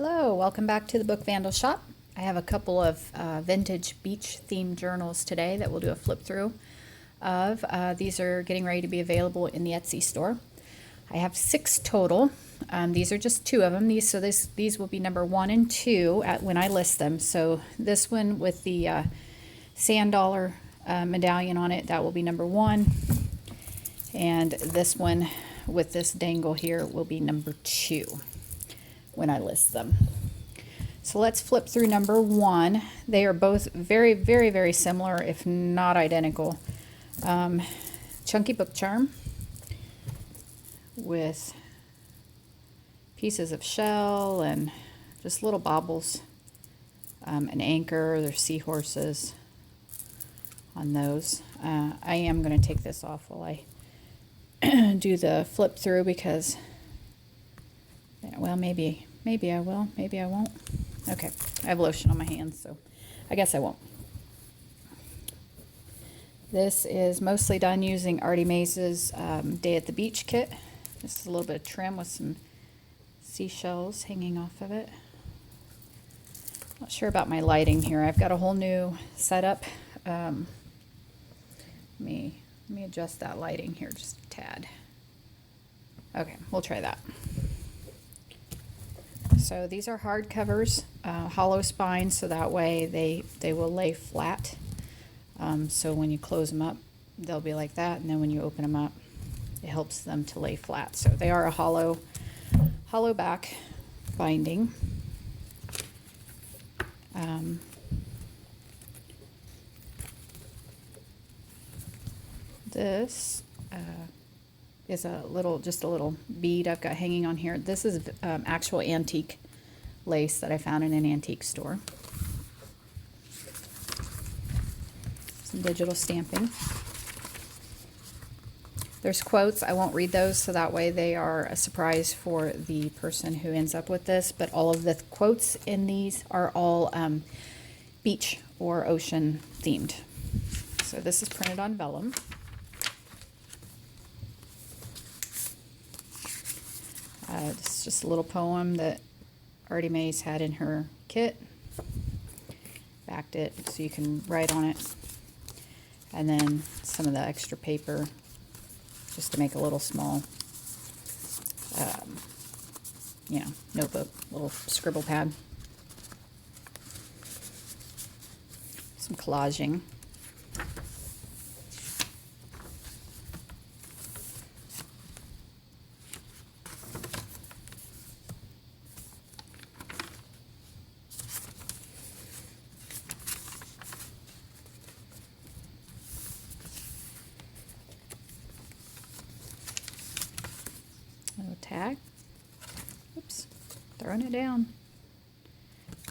Hello, welcome back to the Book Vandal Shop. I have a couple of vintage beach themed journals today that we'll do a flip through of. These are getting ready to be available in the Etsy store. I have 6 total. These are just 2 of them. These will be number 1 and 2 when I list them. So this one with the sand dollar medallion on it, that will be number 1. And this one with this dangle here will be number 2 when I list them. So let's flip through number 1. They are both very, very, very similar, if not identical. Chunky book charm with pieces of shell and just little baubles. An anchor, there's seahorses on those. I am going to take this off while I do the flip through because, well, maybe I will, maybe I won't. Okay, I have lotion on my hands, so I guess I won't. This is mostly done using Artymaze's Day at the Beach kit. Just a little bit of trim with some seashells hanging off of it. Not sure about my lighting here. I've got a whole new setup. Let me adjust that lighting here just a tad. Okay, we'll try that. So these are hardcovers, hollow spines, so that way they will lay flat. So when you close them up, they'll be like that, and then when you open them up, it helps them to lay flat. So they are a hollow back binding. This is just a little bead I've got hanging on here. This is actual antique lace that I found in an antique store. Some digital stamping. There's quotes. I won't read those, so that way they are a surprise for the person who ends up with this, but all of the quotes in these are all beach or ocean themed. So this is printed on vellum. It's just a little poem that Artymaze had in her kit. Backed it so you can write on it. And then some of the extra paper just to make a little small, notebook, little scribble pad. Some collaging. Little tag. Oops, throwing it down.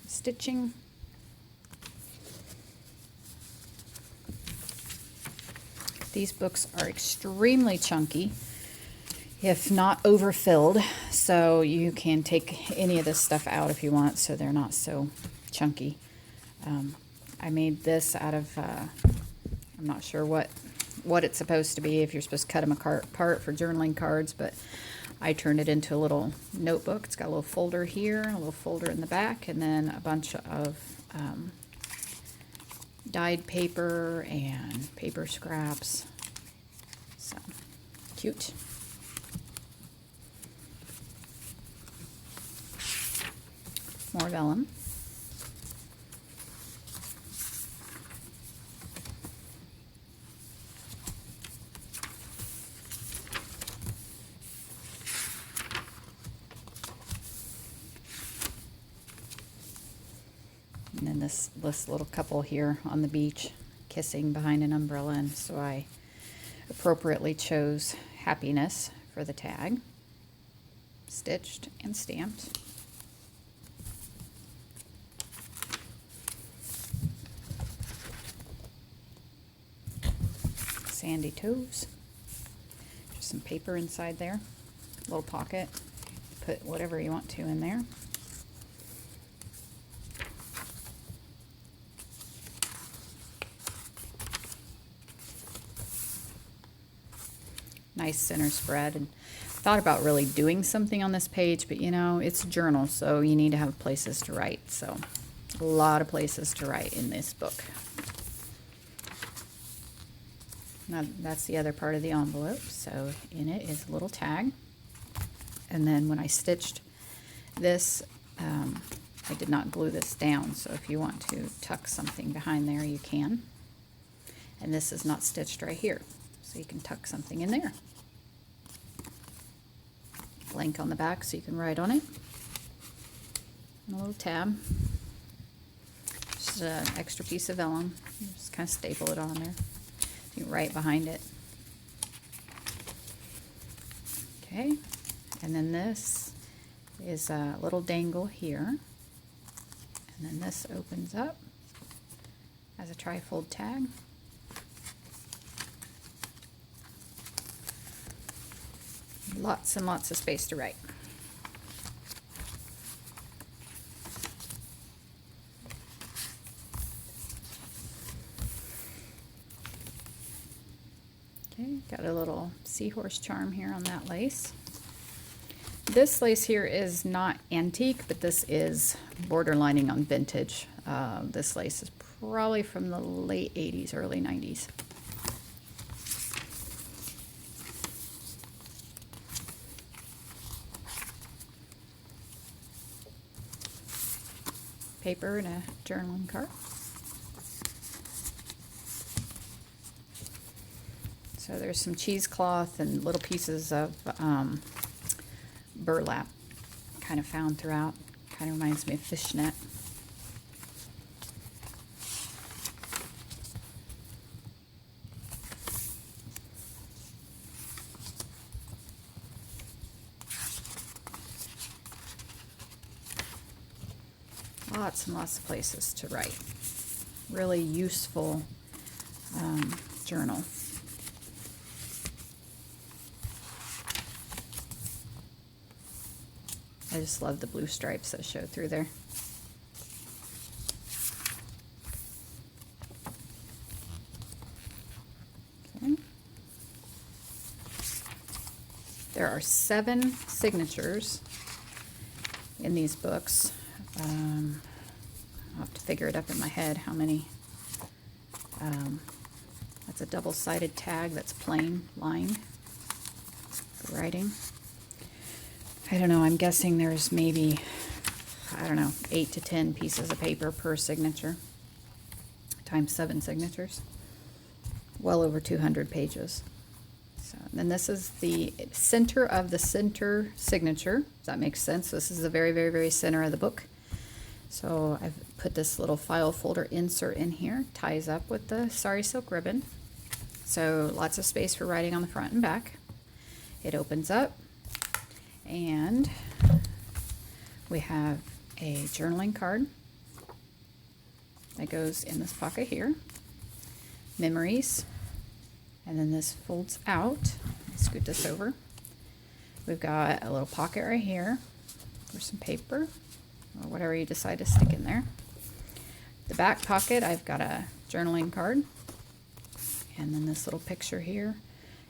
Stitching. These books are extremely chunky, if not overfilled, so you can take any of this stuff out if you want, so they're not so chunky. I made this out of, I'm not sure what it's supposed to be, if you're supposed to cut them apart for journaling cards, but I turned it into a little notebook. It's got a little folder here, a little folder in the back, and then a bunch of dyed paper and paper scraps. So cute. More vellum. And then this little couple here on the beach kissing behind an umbrella, and so I appropriately chose happiness for the tag. Stitched and stamped. Sandy toes. Just some paper inside there. Little pocket. Put whatever you want to in there. Nice center spread, and Thought about really doing something on this page, but you know, it's a journal, so you need to have places to write. So a lot of places to write in this book. Now that's the other part of the envelope. So in it is a little tag. And then when I stitched this, I did not glue this down. So if you want to tuck something behind there, you can. And this is not stitched right here. So you can tuck something in there. Blank on the back so you can write on it. And a little tab. Just an extra piece of vellum. Just kind of staple it on there. You write behind it. Okay. And then this is a little dangle here. And then this opens up as a trifold tag. Lots and lots of space to write. Okay, got a little seahorse charm here on that lace. This lace here is not antique, but this is borderlining on vintage. This lace is probably from the late 80s, early 90s. Paper and a journaling card. So there's some cheesecloth and little pieces of burlap kind of found throughout. Kind of reminds me of fishnet. Lots and lots of places to write. Really useful journal. I just love the blue stripes that show through there. Okay. There are 7 signatures in these books. I'll have to figure it up in my head how many. That's a double-sided tag that's plain lined for writing. I don't know, I'm guessing there's maybe, I don't know, 8 to 10 pieces of paper per signature, times 7 signatures. Well over 200 pages. So then this is the center of the center signature. Does that make sense? This is the very, very, very center of the book. So I've put this little file folder insert in here, ties up with the sari silk ribbon. So lots of space for writing on the front and back. It opens up and we have a journaling card that goes in this pocket here. Memories. And then this folds out. Scoot this over. We've got a little pocket right here for some paper or whatever you decide to stick in there. The back pocket, I've got a journaling card. And then this little picture here.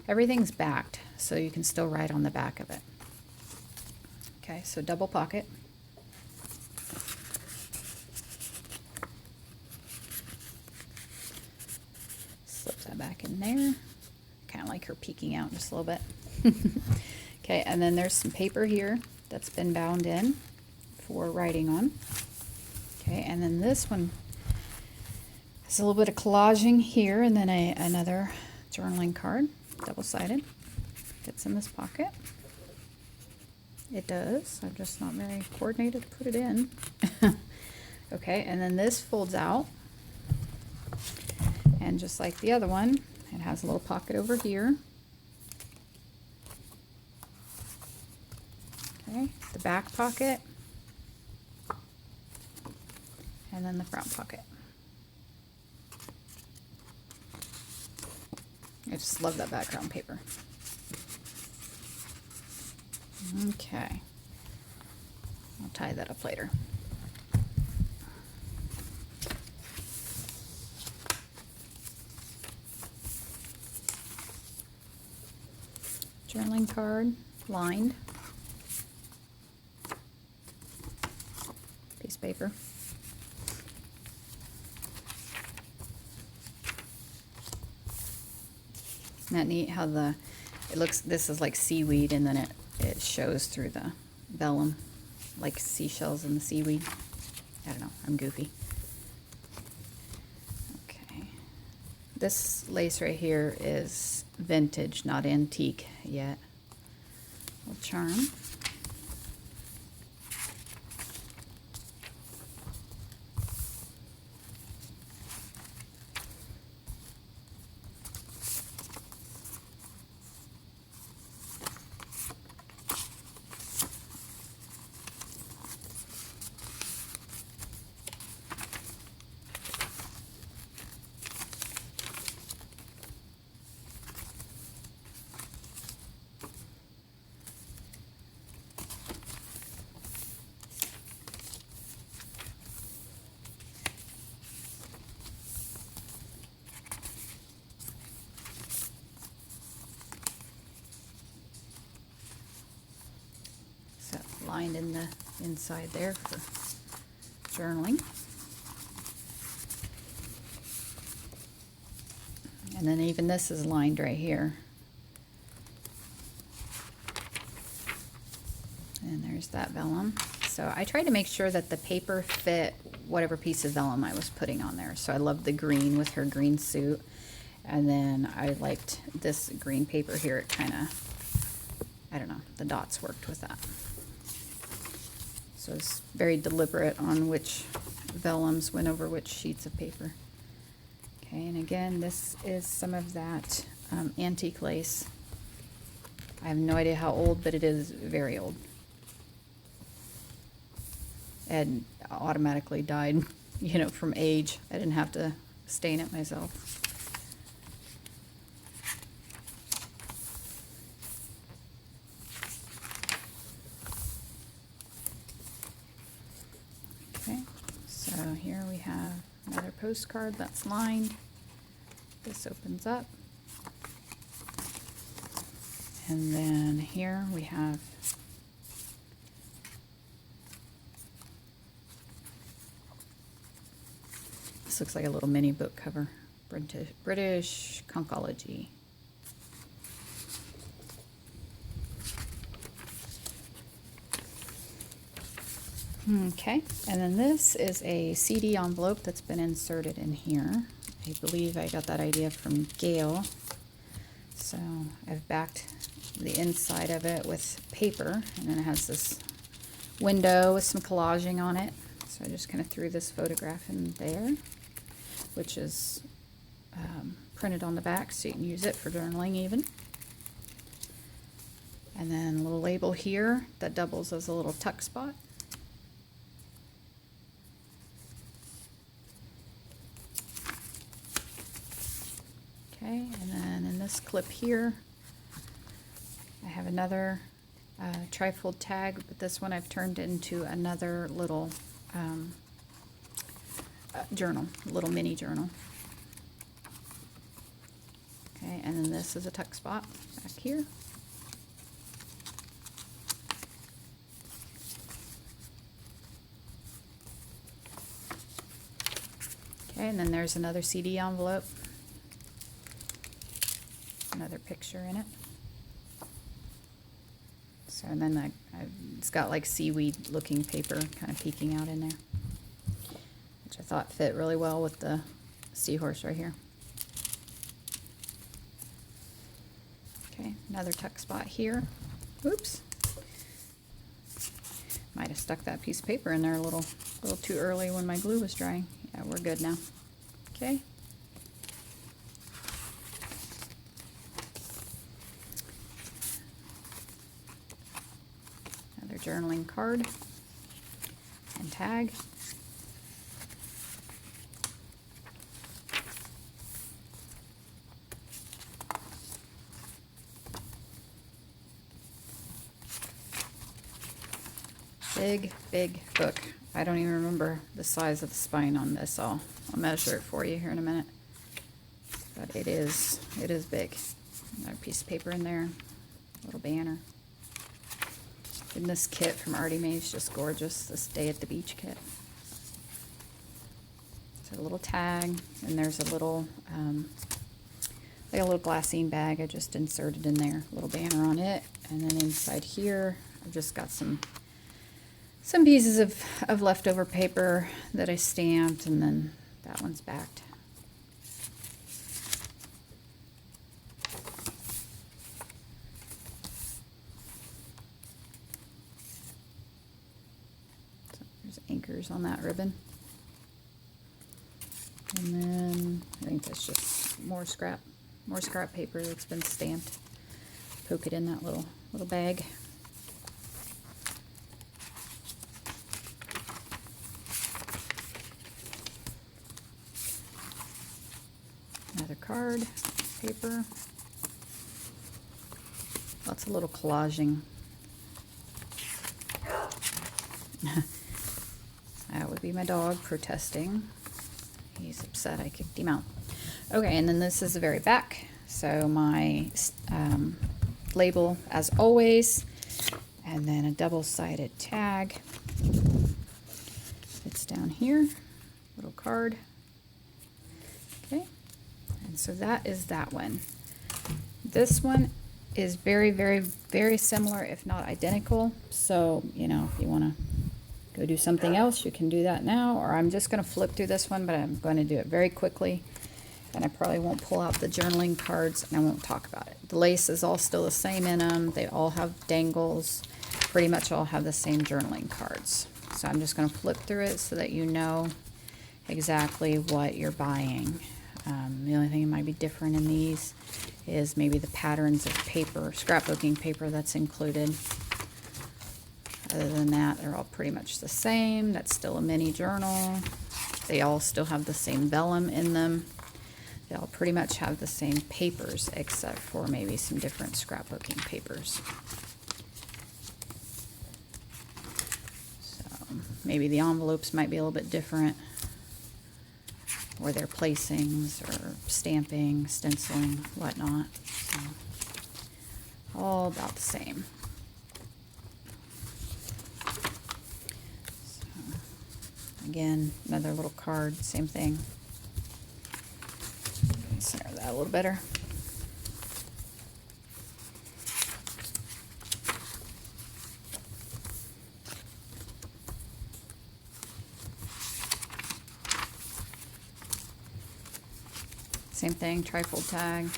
Everything's backed, so you can still write on the back of it. Okay, so double pocket. Slip that back in there. Kind of like her peeking out just a little bit. Okay, and then there's some paper here that's been bound in for writing on. Okay, and then this one has a little bit of collaging here, and then another journaling card, double-sided. Fits in this pocket. It does. I'm just not very coordinated to put it in. Okay, and then this folds out. And just like the other one, it has a little pocket over here. Okay, the back pocket. And then the front pocket. I just love that background paper. Okay. I'll tie that up later. Journaling card lined piece of paper. Isn't that neat how it looks, this is like seaweed, and then it shows through the vellum, like seashells in the seaweed. I don't know, I'm goofy. Okay. This lace right here is vintage, not antique yet. Little charm. Lined in the inside there for journaling. And then even this is lined right here. And there's that vellum. So I tried to make sure that the paper fit whatever piece of vellum I was putting on there. So I loved the green with her green suit. And then I liked this green paper here. It kind of, I don't know, the dots worked with that. So it's very deliberate on which vellums went over which sheets of paper. Okay, and again, this is some of that antique lace. I have no idea how old, but it is very old. And automatically dyed, you know, from age. I didn't have to stain it myself. So here we have another postcard that's lined. This opens up. And then here we have this looks like a little mini book cover. British Conchology. Okay, and then this is a CD envelope that's been inserted in here. I believe I got that idea from Gail. So I've backed the inside of it with paper, and then it has this window with some collaging on it. So I just kind of threw this photograph in there, which is printed on the back so you can use it for journaling even. And then a little label here that doubles as a little tuck spot. Okay, and then in this clip here, I have another trifold tag, but this one I've turned into another little journal, a little mini journal. Okay, and then this is a tuck spot back here. Okay, and then there's another CD envelope. Another picture in it. So, and then it's got like seaweed looking paper kind of peeking out in there, which I thought fit really well with the seahorse right here. Okay, another tuck spot here. Oops. Might have stuck that piece of paper in there a little too early when my glue was drying. Yeah, we're good now. Okay. Journaling card and tag. Big book. I don't even remember the size of the spine on this. I'll measure it for you here in a minute. But it is big. Another piece of paper in there, little banner. And this kit from Artymaze, just gorgeous. This Day at the Beach kit. So a little tag, and there's a little, like a little glassine bag I just inserted in there. A little banner on it. And then inside here, I've just got some pieces of leftover paper that I stamped, and then that one's backed. So there's anchors on that ribbon. And then I think that's just more scrap paper that's been stamped. Poke it in that little bag. Another card, paper. Lots of little collaging. That would be my dog protesting. He's upset I kicked him out. Okay, and then this is the very back. So my label as always, and then a double-sided tag. It's down here, little card. Okay, and so that is that one. This one is very, very, very similar, if not identical. So, you know, if you want to go do something else, you can do that now, or I'm just going to flip through this one, but I'm going to do it very quickly, and I probably won't pull out the journaling cards, and I won't talk about it. The lace is all still the same in them. They all have dangles. Pretty much all have the same journaling cards. So I'm just going to flip through it so that you know exactly what you're buying. The only thing that might be different in these is maybe the patterns of paper, scrapbooking paper that's included. Other than that, they're all pretty much the same. That's still a mini journal. They all still have the same vellum in them. They all pretty much have the same papers, except for maybe some different scrapbooking papers. So maybe the envelopes might be a little bit different, or their placings, or stamping, stenciling, whatnot. So, all about the same. So, again, another little card, same thing. Center that a little better. Same thing, trifold tag.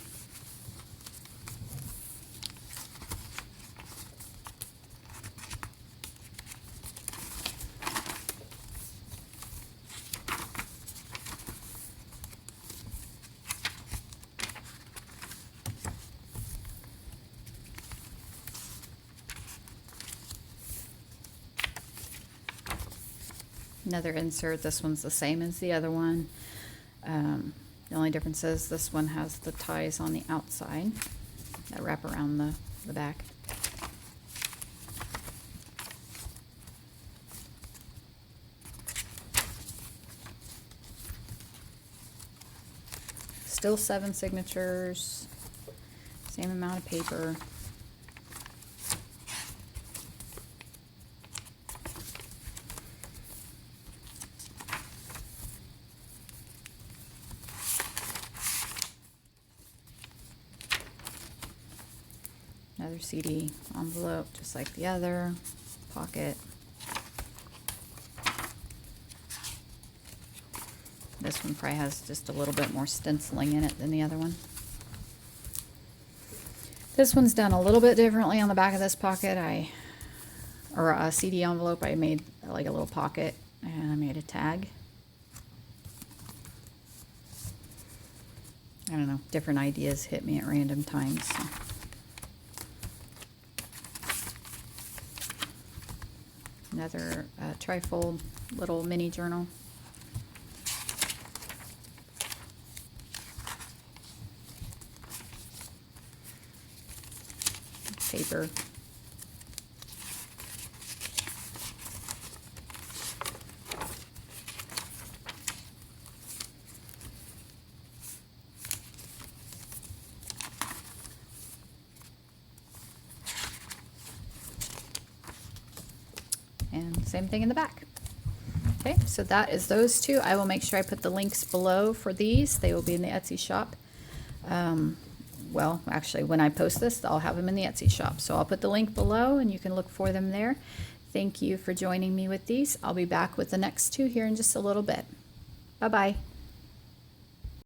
Another insert. This one's the same as the other one. The only difference is this one has the ties on the outside that wrap around the back. Still 7 signatures, same amount of paper. Another CD envelope, just like the other, pocket. This one probably has just a little bit more stenciling in it than the other one. This one's done a little bit differently on the back of this pocket. Or a CD envelope, I made like a little pocket, and I made a tag. I don't know, different ideas hit me at random times. So. Another trifold little mini journal. Paper. Same thing in the back. Okay, so that is those two. I will make sure I put the links below for these. They will be in the Etsy shop. Well, actually, when I post this, I'll have them in the Etsy shop. So I'll put the link below and you can look for them there. Thank you for joining me with these. I'll be back with the next two here in just a little bit. Bye-bye.